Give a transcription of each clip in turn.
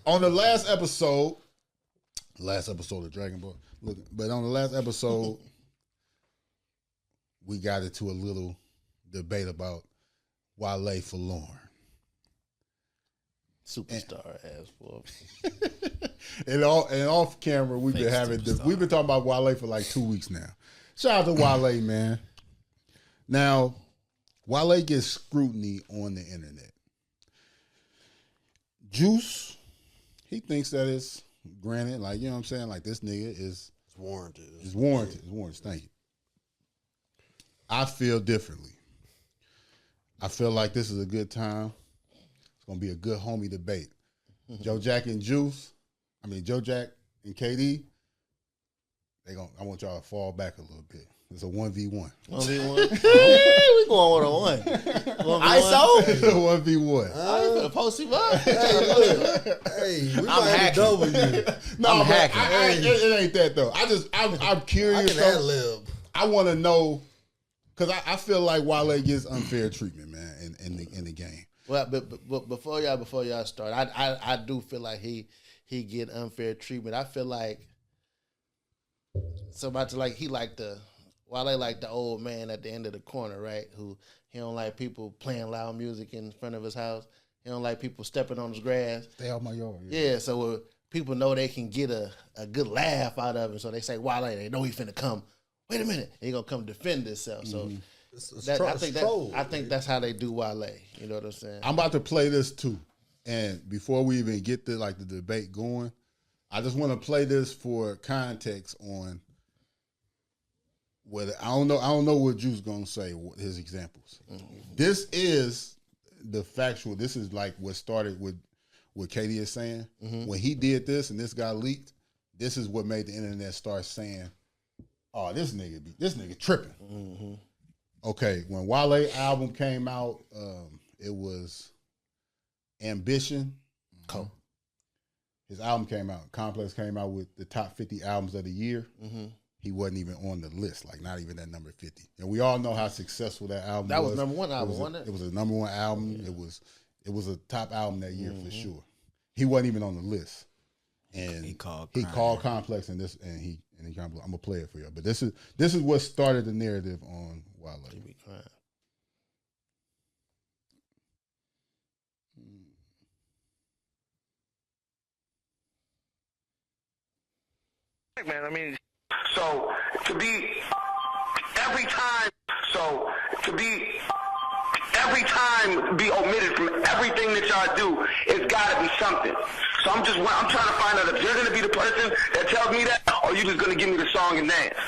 on the last episode of Dragon Ball, but on the last episode, we got into a little debate about Wale for Lauren. Superstar ass boy. And off camera, we've been talking about Wale for like 2 weeks now. Shout out to Wale, man. Now, Wale gets scrutiny on the internet. Juice, he thinks that it's granted, like, you know what I'm saying? Like, this nigga is warranted. It's warranted. Thank you. I feel differently. I feel like this is a good time. It's gonna be a good homie debate. Joe Jack and KD, I want y'all to fall back a little bit. It's a 1v1. 1v1? We going 1-on-1. ISO? It's a 1v1. I ain't finna post him up. Hey, we I'm hacking. I'm hacking. It ain't that though. I'm curious. I can ad-lib. I want to know, because I feel like Wale gets unfair treatment, man, in the game. Well, but before y'all start, I do feel like he get unfair treatment. I feel like somebody Wale like the old man at the end of the corner, right? Who he don't like people playing loud music in front of his house. He don't like people stepping on his grass. Stay out my yard. Yeah, so people know they can get a good laugh out of him, so they say Wale. They know he finna come. Wait a minute, he gonna come defend himself. So. I think that's how they do Wale. You know what I'm saying? I'm about to play this too, and before we even get the debate going, I just want to play this for context on whether I don't know what Juice gonna say. His examples. Mm-hmm. This is the factual. This is like what started with what KD is saying. Mm-hmm. When he did this and this got leaked, this is what made the internet start saying, "Oh, this nigga tripping." Mm-hmm. Okay, when Wale album came out, it was Ambition. Cool. His album came out. Complex came out with the top 50 albums of the year. Mm-hmm. He wasn't even on the list, like not even at number 50. And we all know how successful that album was. That was number one album, wasn't it? It was a number one album. Yeah. It was a top album that year for sure. He wasn't even on the list. And he called Complex and he I'm gonna play it for you. But this is what started the narrative on Wale. Man, I mean, to be every time be omitted from everything that y'all do, it's got to be something. So I'm trying to find out if you're going to be the person that tells me that, or you just going to give me the song and dance.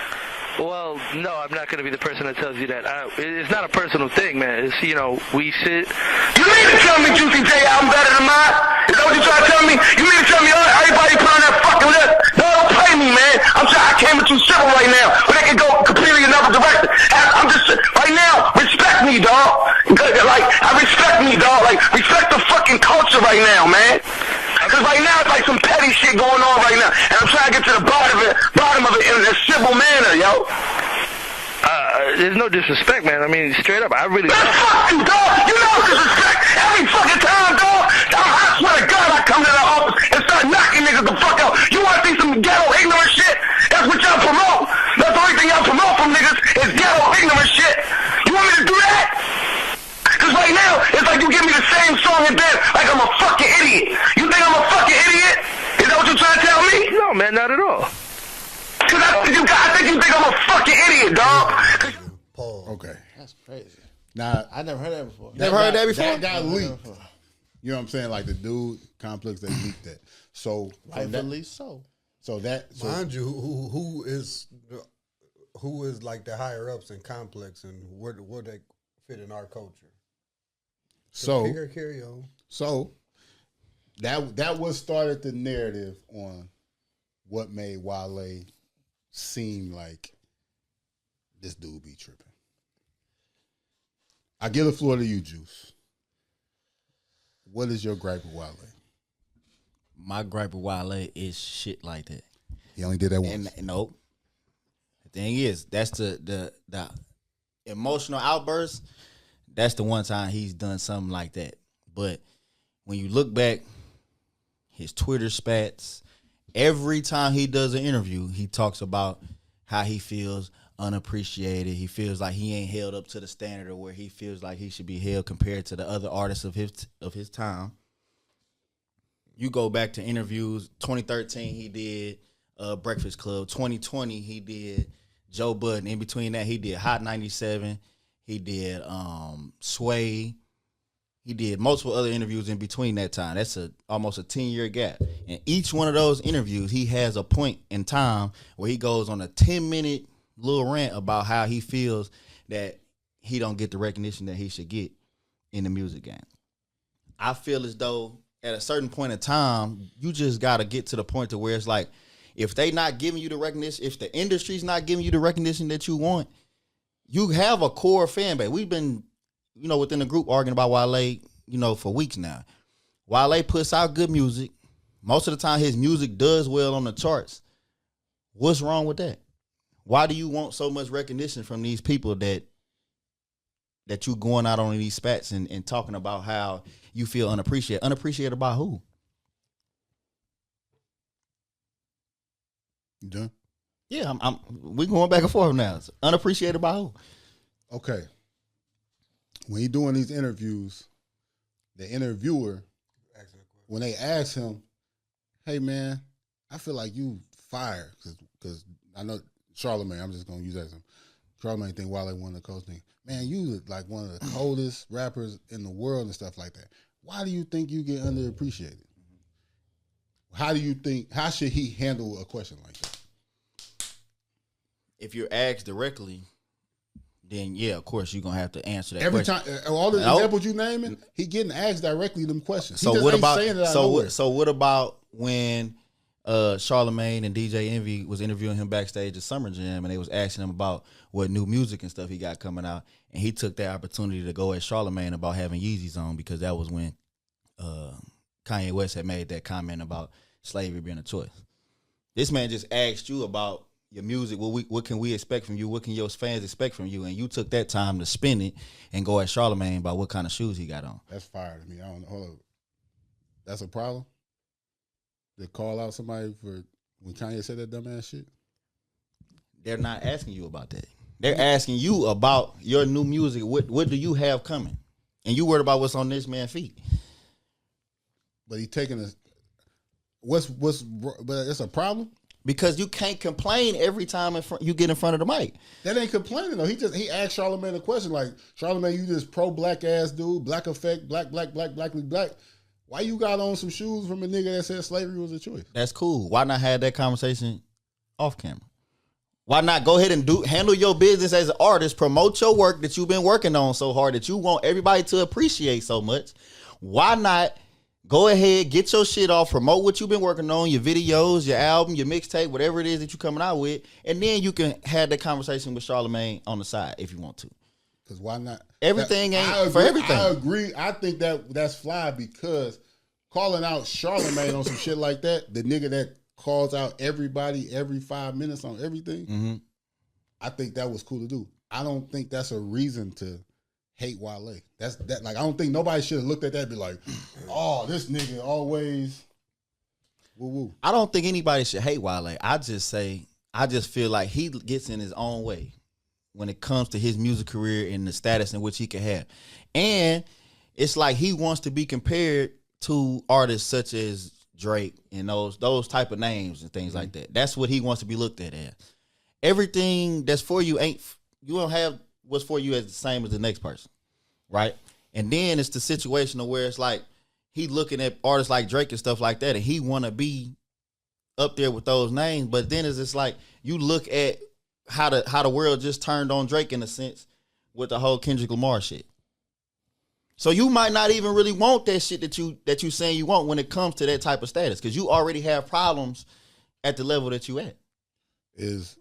Well, no, I'm not going to be the person that tells you that. It's not a personal thing, man. It's, we sit. You mean to tell me Juicy J album better than mine? Is that what you're trying to tell me? You mean to tell me everybody put on that fucking list? No, don't play me, man. I came at you civil right now, but they can go completely another direction. I'm just, right now, respect me, dog. Like, I respect me, dog. Like, respect the fucking culture right now, man. Because right now it's like some petty shit going on right now, and I'm trying to get to the bottom of it in a civil manner, yo. There's no disrespect, man. I mean, straight up, I really. Man, fuck you, dog. You know disrespect every fucking time, dog. I swear to God, I come to the office and start knocking niggas the fuck out. You want to see some ghetto ignorant shit? That's what y'all promote. That's the only thing y'all promote from niggas is ghetto ignorant shit. You want me to do that? Because right now, it's like you give me the same song and dance like I'm a fucking idiot. You think I'm a fucking idiot? Is that what you're trying to tell me? No, man, not at all. Because I think you think I'm a fucking idiot, dog. Okay. That's crazy. Now, I never heard that before. Never heard that before? That got leaked. You know what I'm saying? Like the dude, Complex, they leaked that. So, rightfully so. Mind you, who is like the higher ups in Complex and where they fit in our culture? So carry on. So that was started the narrative on what made Wale seem like this dude be tripping. I give the floor to you, Juice. What is your gripe with Wale? My gripe with Wale is shit like that. He only did that once. Nope. The thing is, that's the emotional outburst. That's the one time he's done something like that. But when you look back, his Twitter spats. Every time he does an interview, he talks about how he feels unappreciated. He feels like he ain't held up to the standard of where he feels like he should be held compared to the other artists of his time. You go back to interviews, 2013 he did Breakfast Club. 2020 he did Joe Budden. In between that he did Hot 97. He did Sway. He did multiple other interviews in between that time. That's almost a 10-year gap. And each one of those interviews, he has a point in time where he goes on a 10-minute little rant about how he feels that he don't get the recognition that he should get in the music game. I feel as though at a certain point in time, you just got to get to the point to where it's like, if they not giving you the recognition, if the industry's not giving you the recognition that you want, you have a core fan base. We've been, within the group arguing about Wale, for weeks now. Wale puts out good music. Most of the time his music does well on the charts. What's wrong with that? Why do you want so much recognition from these people that you going out on these spats and talking about how you feel unappreciated? Unappreciated by who? You done? Yeah, we going back and forth now. It's unappreciated by who? Okay. When he doing these interviews, the interviewer, when they ask him, hey man, I feel like you fired, because I know Charlamagne, I'm just going to use that as Charlamagne think Wale one of the coldest things. Man, you like one of the coldest rappers in the world and stuff like that. Why do you think you get underappreciated? How should he handle a question like that? If you're asked directly, then yeah, of course you're gonna have to answer that every question. time. All the examples you naming, he getting asked directly them questions. So what about what about when Charlamagne and DJ Envy was interviewing him backstage at Summer Jam, and they was asking him about what new music and stuff he got coming out, and he took that opportunity to go at Charlamagne about having Yeezys on, because that was when Kanye West had made that comment about slavery being a choice. This man just asked you about your music. What can we expect from you? What can your fans expect from you? And you took that time to spin it and go at Charlamagne about what kind of shoes he got on. That's fire to me. I don't know. Hold up. That's a problem? To call out somebody for when Kanye said that dumbass shit? They're not asking you about that. They're asking you about your new music. What do you have coming? And you worried about what's on this man's feet. But he taking a but it's a problem? Because you can't complain every time you get in front of the mic. That ain't complaining though. He asked Charlamagne a question like, Charlamagne, you this pro black ass dude, black effect, blackly black. Why you got on some shoes from a nigga that said slavery was a choice? That's cool. Why not have that conversation off camera? Why not go ahead and handle your business as an artist, promote your work that you've been working on so hard that you want everybody to appreciate so much? Why not go ahead, get your shit off, promote what you've been working on, your videos, your album, your mixtape, whatever it is that you're coming out with, and then you can have that conversation with Charlamagne on the side if you want to. Because why not? Everything ain't for everything. I agree. I think that's fly, because calling out Charlamagne on some shit like that, the nigga that calls out everybody every 5 minutes on everything, I think that was cool to do. I don't think that's a reason to hate Wale. I don't think nobody should have looked at that and be like, oh, this nigga always woo woo. I don't think anybody should hate Wale. I just feel like he gets in his own way when it comes to his music career and the status in which he can have. And it's like he wants to be compared to artists such as Drake and those type of names and things like that. That's what he wants to be looked at as. Everything that's for you you don't have what's for you as the same as the next person, right? And then it's the situation of where it's like he looking at artists like Drake and stuff like that, and he want to be up there with those names. But then it's just like you look at how the world just turned on Drake in a sense with the whole Kendrick Lamar shit. So you might not even really want that shit that you saying you want when it comes to that type of status, because you already have problems at the level that you at. Is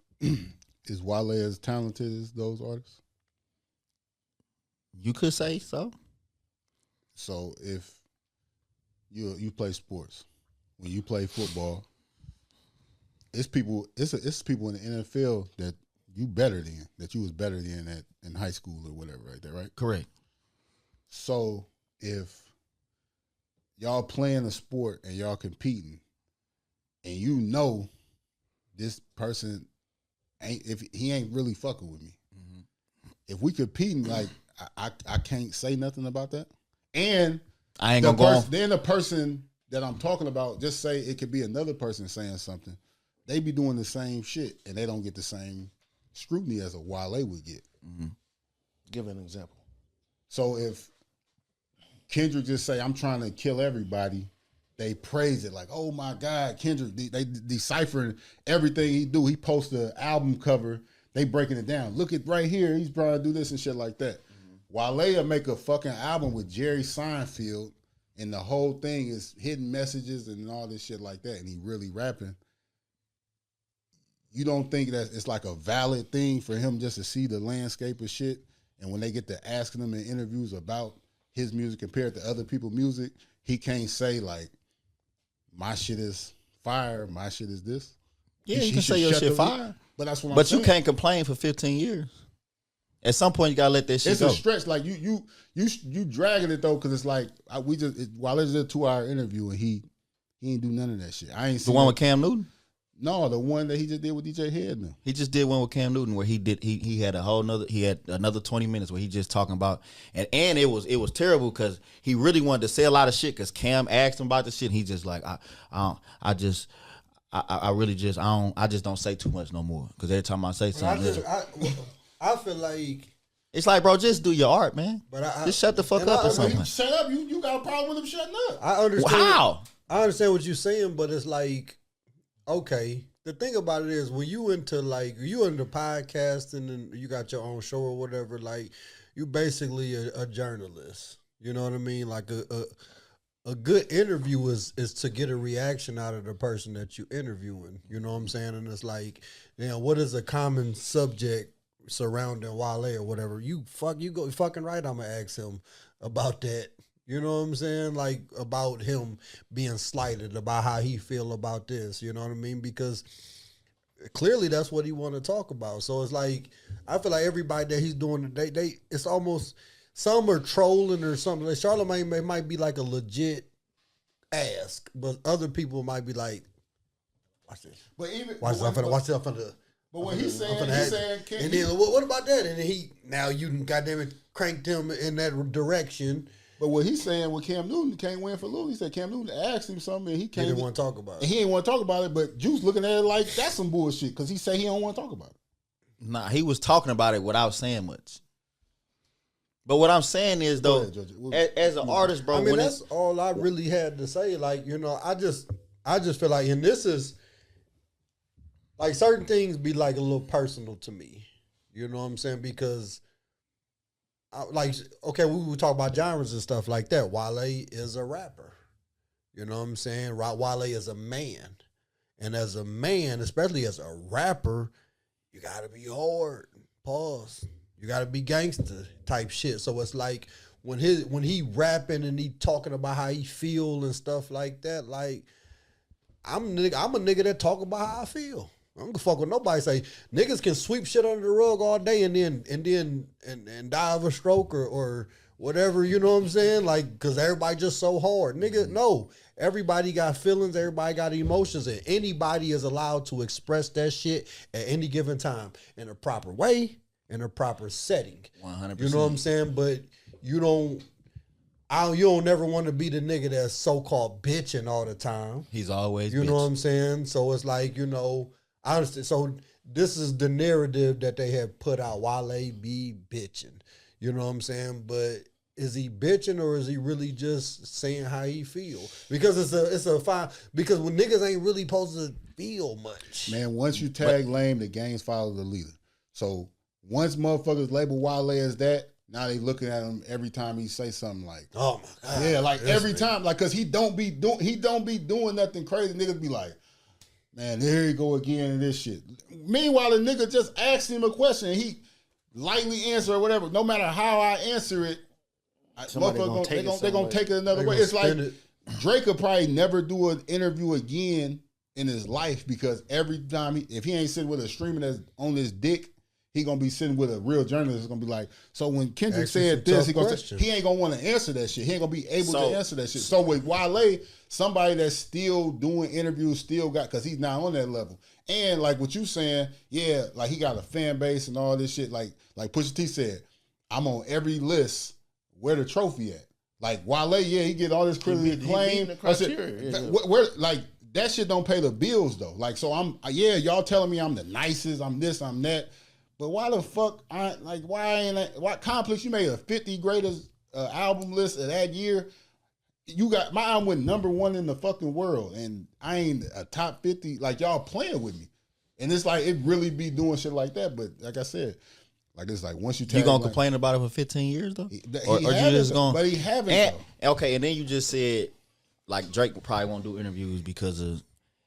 Wale as talented as those artists? You could say so. So if you play sports, when you play football, it's people in the NFL that you was better than in high school or whatever, right there, right? Correct. So if y'all playing a sport and y'all competing, and you know this person ain't really fucking with me. Mm-hmm. If we competing, like I can't say nothing about that. And I ain't gonna go on. Then the person that I'm talking about, just say it could be another person saying something. They be doing the same shit, and they don't get the same scrutiny as a Wale would get. Mm-hmm. Give an example. So if Kendrick just say, I'm trying to kill everybody, they praise it like, oh my God, Kendrick, they deciphering everything he do. He posts an album cover, they breaking it down. Look at right here, he's trying to do this and shit like that. Mm-hmm. Wale will make a fucking album with Jerry Seinfeld, and the whole thing is hidden messages and all this shit like that, and he really rapping. You don't think that it's like a valid thing for him just to see the landscape of shit, and when they get to asking him in interviews about his music compared to other people's music, he can't say like, my shit is fire, my shit is this. Yeah, you can say your shit fire. But that's what I'm saying. But you can't complain for 15 years. At some point, you gotta let that shit go. It's a stretch. Like you dragging it though, because it's like while it's a 2-hour interview and he ain't do none of that shit. I ain't the one with Cam Newton. No, the one that he just did with DJ Head now. He just did one with Cam Newton where he had another 20 minutes where he just talking about and it was terrible because he really wanted to say a lot of shit because Cam asked him about the shit and he just like I just don't say too much no more because every time I say something I feel like it's like, bro, just do your art, man. But just shut the fuck up or something. Shut up, you got a problem with him shutting up. I understand. How? I understand what you're saying, but it's like, okay, the thing about it is when you into podcasting and you got your own show or whatever, like you basically a journalist. You know what I mean? Like a good interview is to get a reaction out of the person that you interviewing. You know what I'm saying? And it's like, what is a common subject surrounding Wale or whatever? You go fucking right. I'm gonna ask him about that. You know what I'm saying? Like about him being slighted, about how he feel about this. You know what I mean? Because clearly that's what he want to talk about. So it's like I feel like everybody that he's doing today, it's almost some are trolling or something. Like Charlamagne might be like a legit ask, but other people might be like, watch this. But even watch this. But what he's saying, and then what about that? And then now you goddamn it cranked him in that direction. But what he's saying with Cam Newton can't win for Lou. He said Cam Newton asked him something and he didn't want to talk about it. He didn't want to talk about it, but Juice looking at it like that's some bullshit because he said he don't want to talk about it. Nah, he was talking about it without saying much. But what I'm saying is though, as an artist, bro, I mean that's all I really had to say. Like, I just feel like, and this is like certain things be like a little personal to me. You know what I'm saying? Because okay, we would talk about genres and stuff like that. Wale is a rapper. You know what I'm saying? Wale is a man. And as a man, especially as a rapper, you got to be hard. Pause. You got to be gangster type shit. So it's like when he rapping and he talking about how he feel and stuff like that, like I'm a nigga that talk about how I feel. I don't give a fuck what nobody say. Niggas can sweep shit under the rug all day and die of a stroke or whatever, you know what I'm saying? Like, cause everybody just so hard. Nigga, no. Everybody got feelings, everybody got emotions, and anybody is allowed to express that shit at any given time in a proper way, in a proper setting. 100%. You know what I'm saying? But you don't never want to be the nigga that's so-called bitching all the time. He's always You know what I'm saying? So it's like, I understand. So this is the narrative that they have put out. Wale be bitching. You know what I'm saying? But is he bitching or is he really just saying how he feel? Because it's a fine. Because when niggas ain't really supposed to feel much. Man, once you tag lame, the gangs follow the leader. So once motherfuckers label Wale as that, now they looking at him every time he say something like, oh my God. Yeah, like every time, like, cause he don't be doing nothing crazy. Niggas be like, man, here you go again and this shit. Meanwhile, the nigga just asked him a question and he lightly answer or whatever. No matter how I answer it, motherfuckers they gonna take it another way. It's like Drake could probably never do an interview again in his life because every time if he ain't sitting with a streamer that's on his dick, he gonna be sitting with a real journalist. It's gonna be like, so when Kendrick said this, he ain't gonna want to answer that shit. He ain't gonna be able to answer that shit. So with Wale, somebody that's still doing interviews, still got, because he's not on that level. And like what you saying, yeah, like he got a fan base and all this shit. Like Pusha T said, I'm on every list. Where the trophy at? Like Wale, yeah, he get all this critically acclaim. Where like that shit don't pay the bills though. Like so, y'all telling me I'm the nicest, I'm this, I'm that. But why the fuck, why Complex, you made a 50 greatest album list of that year. You got, my album went #1 in the fucking world, and I ain't a top 50, like y'all playing with me. And it's like, it really be doing shit like that, but like I said, like it's like once you tag, you gonna complain about it for 15 years though? Or you just gonna, but he haven't. Okay, and then you just said, like Drake probably won't do interviews because of,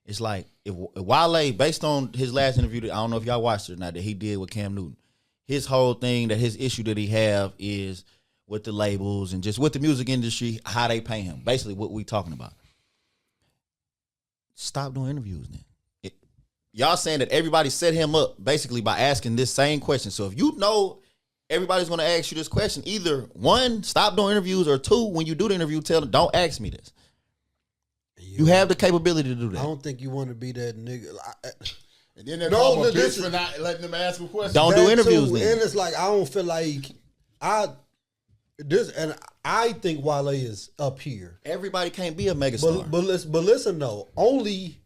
it's like, if Wale, based on his last interview, I don't know if y'all watched it or not, that he did with Cam Newton, his whole thing, that his issue that he have is with the labels and just with the music industry, how they pay him. Basically what we talking about. Stop doing interviews then. Y'all saying that everybody set him up basically by asking this same question. So if you know everybody's going to ask you this question, either one, stop doing interviews, or two, when you do the interview, tell them, don't ask me this. You have the capability to do that. I don't think you want to be that nigga. And then they're called a bitch for not letting them ask a question. Don't do interviews then. And it's like, I don't feel like I think Wale is up here. Everybody can't be a megastar. But listen though, only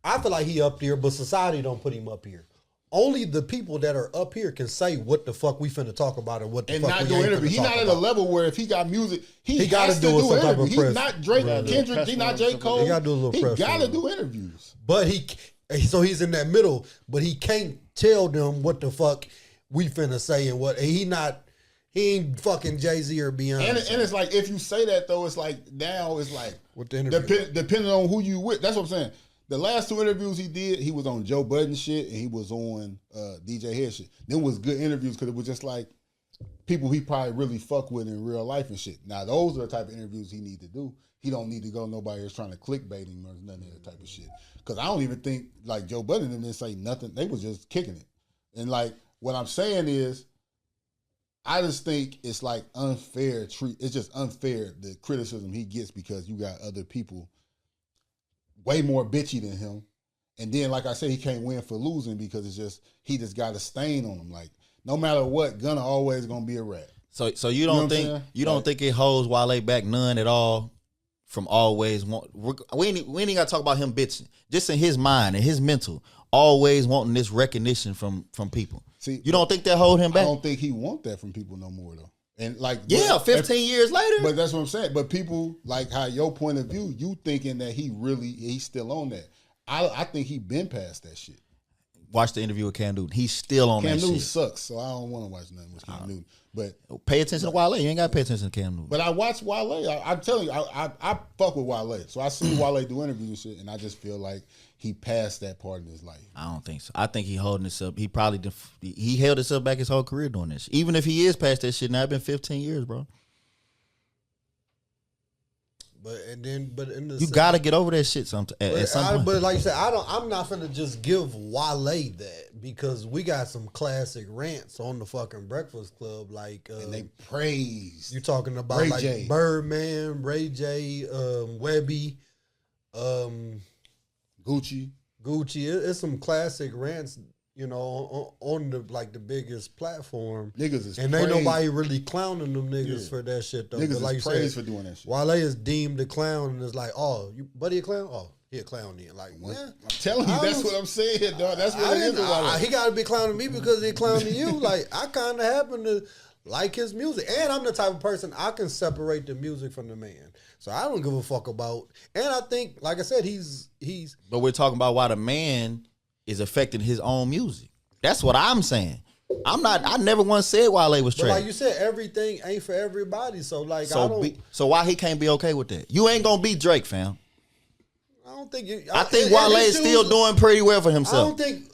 I feel like he up here, but society don't put him up here. Only the people that are up here can say what the fuck we finna talk about and what the fuck we ain't finna talk about. And not do interview. He's not at a level where if he got music, he got to do some type of press. He's not Drake, Kendrick, he's not J. Cole. He got to do a little press. He got to do interviews. But so he's in that middle, but he can't tell them what the fuck we finna say and what he ain't fucking Jay-Z or Beyonce. And it's like, if you say that though, it's like, now it's like, with the interview. Depending on who you with. That's what I'm saying. The last 2 interviews he did, he was on Joe Budden shit and he was on DJ Head shit. Them was good interviews because it was just like people he probably really fuck with in real life and shit. Now those are the type of interviews he need to do. He don't need to go nobody that's trying to clickbait him or none of that type of shit. Because I don't even think like Joe Budden didn't say nothing. They was just kicking it. And like what I'm saying is, I just think it's like unfair it's just unfair the criticism he gets because you got other people way more bitchy than him. And then, like I said, he can't win for losing because it's just, he just got a stain on him. Like, no matter what, Gunna always gonna be a rat. So you don't think it holds Wale back none at all from always we ain't even gotta talk about him bitching. Just in his mind and his mental, always wanting this recognition from people. See, you don't think that hold him back? I don't think he want that from people no more though. And like, 15 years later. But that's what I'm saying. But people, like how your point of view, you thinking that he's still on that. I think he been past that shit. Watch the interview with Cam Newton. He's still on that shit. Cam Newton sucks, so I don't want to watch nothing with Cam Newton. But pay attention to Wale. You ain't got to pay attention to Cam Newton. But I watch Wale. I'm telling you, I fuck with Wale. So I see Wale do interviews and shit, and I just feel like he passed that part in his life. I don't think so. I think he holding this up. He probably he held himself back his whole career doing this. Even if he is past that shit, now it's been 15 years, bro. But in the you gotta get over that shit at some point. But like you said, I'm not gonna just give Wale that because we got some classic rants on the fucking Breakfast Club, like and they praise. You talking about Ray like J. Birdman, Ray J, Webby, Gucci. It's some classic rants, you know, on the like the biggest platform. Niggas is and ain't nobody really clowning them niggas for that shit though. Niggas but like is praised for doing that shit. Wale is deemed a clown and it's like, oh, you buddy a clown? Oh, he a clown then. Like, what? I'm telling you, that's what I'm saying, dog. That's what it is. He gotta be clowning me because he clowning you. Like, I kinda happen to like his music. And I'm the type of person I can separate the music from the man. So I don't give a fuck about. And I think, like I said, he's. But we're talking about why the man is affecting his own music. That's what I'm saying. I never once said Wale was trash. But like you said, everything ain't for everybody. So like, so why he can't be okay with that? You ain't gonna beat Drake, fam. I don't think. I think Wale is still doing pretty well for himself. I don't think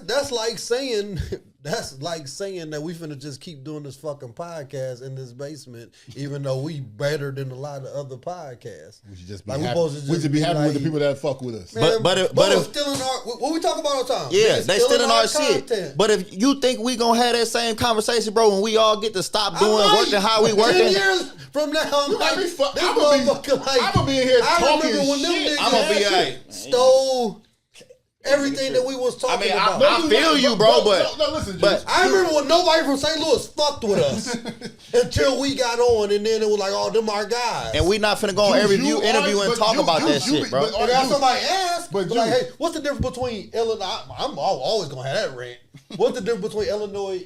that's like saying That's like saying that we finna just keep doing this fucking podcast in this basement, even though we better than a lot of other podcasts. We should just be like happy. We should be happy with the people that fuck with us. Man, but if still in our what we talk about all the time. Yeah, they still in our content. shit. But if you think we gonna have that same conversation, bro, when we all get to stop doing working how we working, 10 years from now, I'm like, I'm gonna be in here talking shit. I'm gonna be like stole everything that we was talking about. I feel you, bro, but listen, but I remember when nobody from St. Louis fucked with us until we got on, and then it was like, oh, them our guys. And we not finna go on every interview and talk about that shit, bro. And got somebody ask, but like, hey, what's the difference between Illinois? I'm always gonna have that rant. What's the difference between Illinois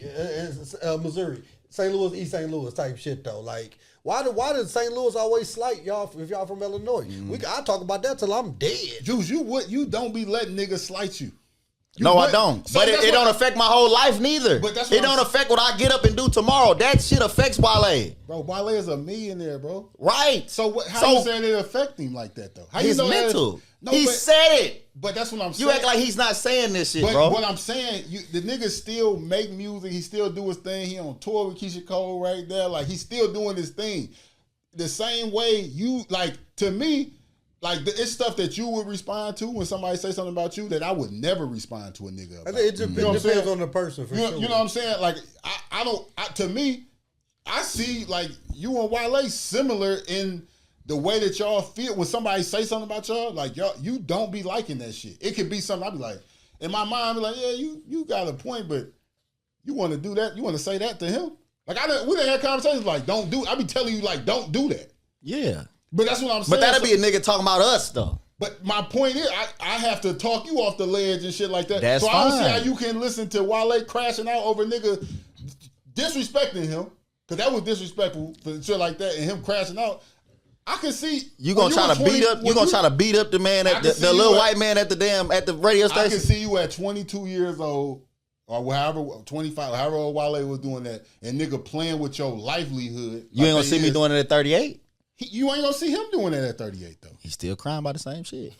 and Missouri? St. Louis, East St. Louis type shit though. Like, why does St. Louis always slight y'all if y'all from Illinois? I talk about that till I'm dead. Juice, you don't be letting niggas slight you. I don't. So but it don't affect my whole life neither. But it don't affect what I get up and do tomorrow. That shit affects Wale. Bro, Wale is a millionaire, bro. Right. So how you saying it affect him like that though? How he's you know mental. He said it. But that's what I'm saying. You act like he's not saying this shit, but bro. What I'm saying, the nigga still make music. He still do his thing. He on tour with Keisha Cole right there. Like, he's still doing his thing. The same way you, like, to me, like, it's stuff that you would respond to when somebody say something about you that I would never respond to a nigga about. I think it depends on the person, for sure. You know what I'm saying? Like, to me, I see, like, you and Wale similar in the way that y'all feel when somebody say something about y'all. Like, y'all, you don't be liking that shit. It could be something I be like, in my mind, I be like, yeah, you got a point, but you want to do that? You want to say that to him? Like, we done had conversations like, don't do it. I be telling you, like, don't do that. Yeah. But that's what I'm saying. But that'll be a nigga talking about us, though. But my point is, I have to talk you off the ledge and shit like that. That's so fine. I don't see how you can listen to Wale crashing out over nigga disrespecting him, because that was disrespectful for shit like that, and him crashing out. I can see you gonna try to beat up. You gonna try to beat up the man at the little white man at the radio station. I can see you at 22 years old or however 25, however old Wale was doing that, and nigga playing with your livelihood. You ain't gonna see me doing it at 38. You ain't gonna see him doing that at 38 though. He's still crying about the same shit.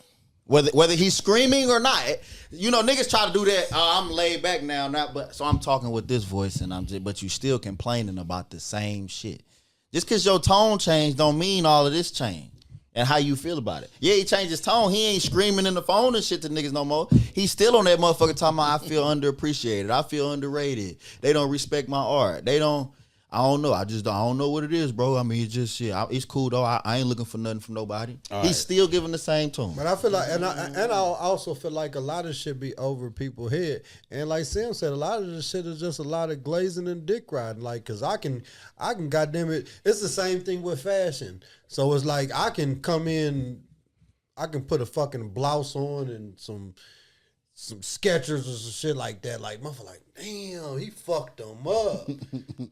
Whether he's screaming or not, you know, niggas try to do that. I'm laid back now, so I'm talking with this voice, and but you still complaining about the same shit. Just because your tone changed don't mean all of this changed and how you feel about it. Yeah, he changed his tone. He ain't screaming in the phone and shit to niggas no more. He's still on that motherfucker talking about I feel underappreciated. I feel underrated. They don't respect my art. I don't know. I don't know what it is, bro. I mean, it's just shit. It's cool though. I ain't looking for nothing from nobody. He's still giving the same tone. But I feel like, and I also feel like a lot of shit be over people's head. And like Sam said, a lot of this shit is just a lot of glazing and dick riding. Like, cause I can goddamn it. It's the same thing with fashion. So it's like I can come in, I can put a fucking blouse on and some Skechers or some shit like that. Like, motherfucker, like, damn, he fucked them up.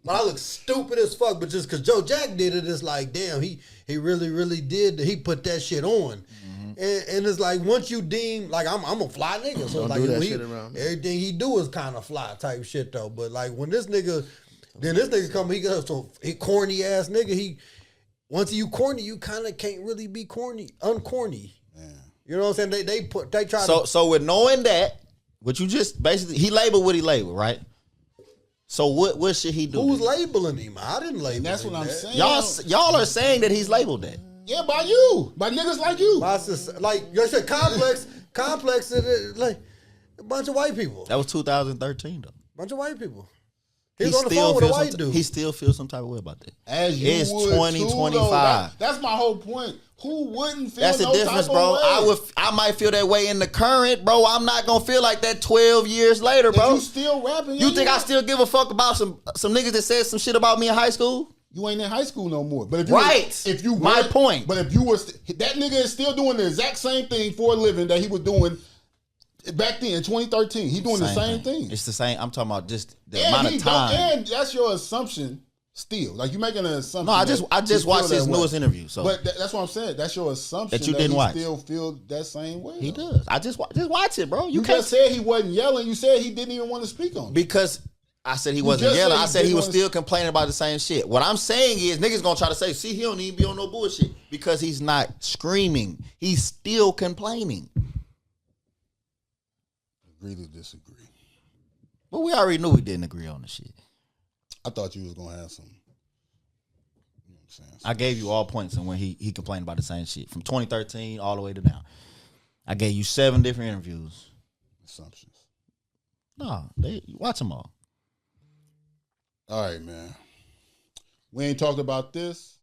But I look stupid as fuck. But just because Joe Jack did it, it's like, damn, he really, really did. He put that shit on. Mm-hmm. And it's like, once you deem, like, I'm a fly nigga. So, like, everything he do is kind of fly type shit, though. But, like, when this nigga come, he goes, so he corny ass nigga. Once you corny, you kind of can't really be uncorny. You know what I'm saying? They try to. So with knowing that, what you just basically, he labeled what he labeled, right? So what should he do? Who's labeling him? I didn't label him. That's what I'm saying. Y'all are saying that he's labeled that. Yeah, by you, by niggas like you. Like you said, complex, like a bunch of white people. That was 2013 though. Bunch of white people. He's on the phone with a white dude. He still feels some type of way about that. As you it's would 2025. That's my whole point. Who wouldn't feel That's the difference, bro. I might feel that way in the current, bro. I'm not gonna feel like that 12 years later, bro. You still rapping? You think I still give a fuck about some niggas that said some shit about me in high school? You ain't in high school no more. But if you my point. But if you was that nigga is still doing the exact same thing for a living that he was doing back then in 2013. He doing the same thing. It's the same. I'm talking about just the amount of time. And that's your assumption. Still, like you making an assumption. No, I just watched his newest interview. So, but that's what I'm saying. That's your assumption that you didn't watch. Still feel that same way. He does. I just watch it, bro. You just said he wasn't yelling. You said he didn't even want to speak on it. Because I said he wasn't yelling. I said he was still complaining about the same shit. What I'm saying is niggas gonna try to say, see, he don't even be on no bullshit because he's not screaming. He's still complaining. Agree to disagree. But we already knew we didn't agree on the shit. I thought you was gonna have some. You know what I'm saying? I gave you all points and when he complained about the same shit from 2013 all the way to now. I gave you 7 different interviews. Assumptions. No, watch them all. All right, man. We ain't talked about this